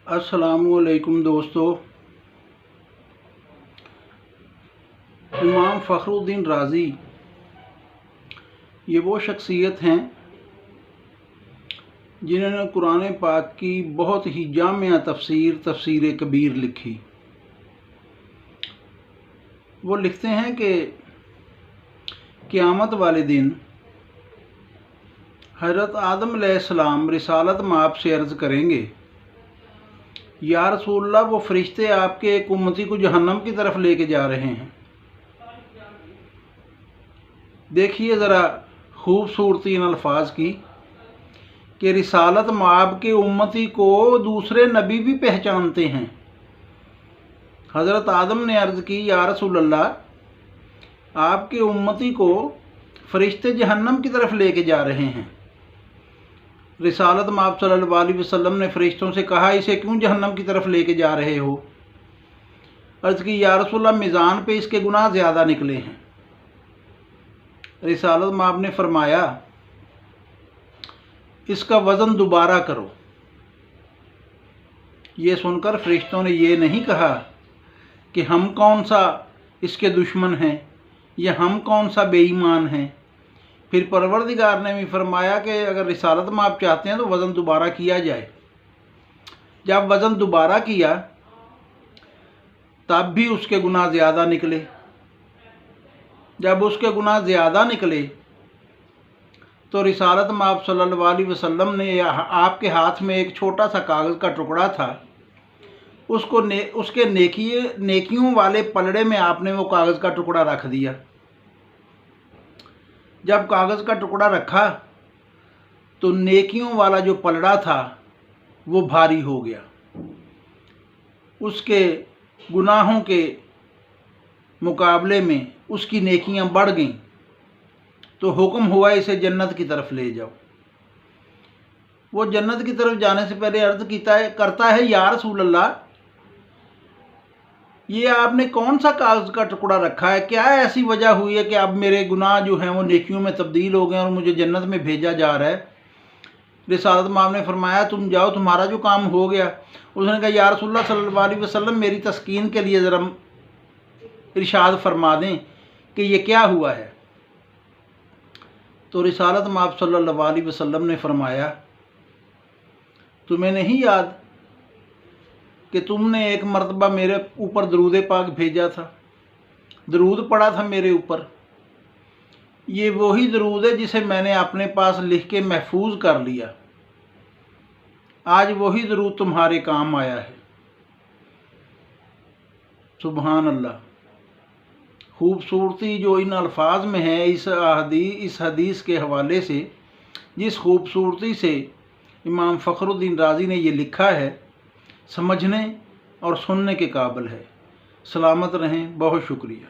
अस्सलामुअलैकुम दोस्तों। इमाम फ़खरुद्दीन राज़ी ये वो शख्सियत हैं जिन्होंने कुरान पाक की बहुत ही जामिया तफसीर कबीर लिखी। वो लिखते हैं कि क़यामत वाले दिन हज़रत आदम अलैहिस्सलाम रिसालत माप से अर्ज़ करेंगे, या रसूलल्लाह, वो फरिश्ते आपके एक उम्मती को जहन्नम की तरफ लेके जा रहे हैं। देखिए ज़रा खूबसूरती इन अल्फाज की कि रिसालत माप के उम्मती को दूसरे नबी भी पहचानते हैं। हज़रत आदम ने अर्ज़ की, या रसूलल्लाह, आपके उम्मती को फरिश्ते जहन्नम की तरफ लेके जा रहे हैं। रिसालत माप सल्लल्लाहु अलैहि वसल्लम ने फरिश्तों से कहा, इसे क्यों जहन्नम की तरफ लेके जा रहे हो? अर्ज़ की, या रसूलल्लाह, मीज़ान पे इसके गुनाह ज़्यादा निकले हैं। रिसालत माप ने फरमाया, इसका वज़न दोबारा करो। ये सुनकर फरिश्तों ने ये नहीं कहा कि हम कौन सा इसके दुश्मन हैं या हम कौन सा बेईमान हैं। फिर परवरदिगार ने भी फरमाया कि अगर रिसालत में आप चाहते हैं तो वज़न दोबारा किया जाए। जब वज़न दोबारा किया तब भी उसके गुनाह ज़्यादा निकले। जब उसके गुनाह ज़्यादा निकले तो रिसालत में आप सल्लल्लाहु अलैहि वसल्लम ने आपके हाथ में एक छोटा सा कागज़ का टुकड़ा था, उसको उसके नेकियों वाले पलड़े में आपने वो कागज़ का टुकड़ा रख दिया। जब कागज़ का टुकड़ा रखा तो नेकियों वाला जो पलड़ा था वो भारी हो गया, उसके गुनाहों के मुकाबले में उसकी नेकियां बढ़ गईं। तो हुक्म हुआ, इसे जन्नत की तरफ ले जाओ। वो जन्नत की तरफ जाने से पहले अर्ज़ करता है, या रसूल अल्लाह, ये आपने कौन सा कागज़ का टुकड़ा रखा है? क्या ऐसी वजह हुई है कि अब मेरे गुनाह जो हैं वो नेकियों में तब्दील हो गए और मुझे जन्नत में भेजा जा रहा है? रिसालत माप ने फरमाया, तुम जाओ, तुम्हारा जो काम हो गया। उसने कहा, या रसूलल्लाह सल्लल्लाहु अलैहि वसल्लम, मेरी तस्कीन के लिए ज़रा इरशाद फरमा दें कि ये क्या हुआ है। तो रिसालत माप सल्लल्लाहु अलैहि वसल्लम ने फरमाया, तुम्हें नहीं याद कि तुमने एक मर्तबा मेरे ऊपर दरूद पाक भेजा था, दरूद पड़ा था मेरे ऊपर? ये वही दरूद है जिसे मैंने अपने पास लिख के महफूज कर लिया। आज वही दरूद तुम्हारे काम आया है। सुभान अल्लाह। खूबसूरती जो इन अल्फाज में है इस हदीस के हवाले से, जिस खूबसूरती से इमाम फ़खरुद्दीन राज़ी ने ये लिखा है, समझने और सुनने के काबिल है। सलामत रहें। बहुत शुक्रिया।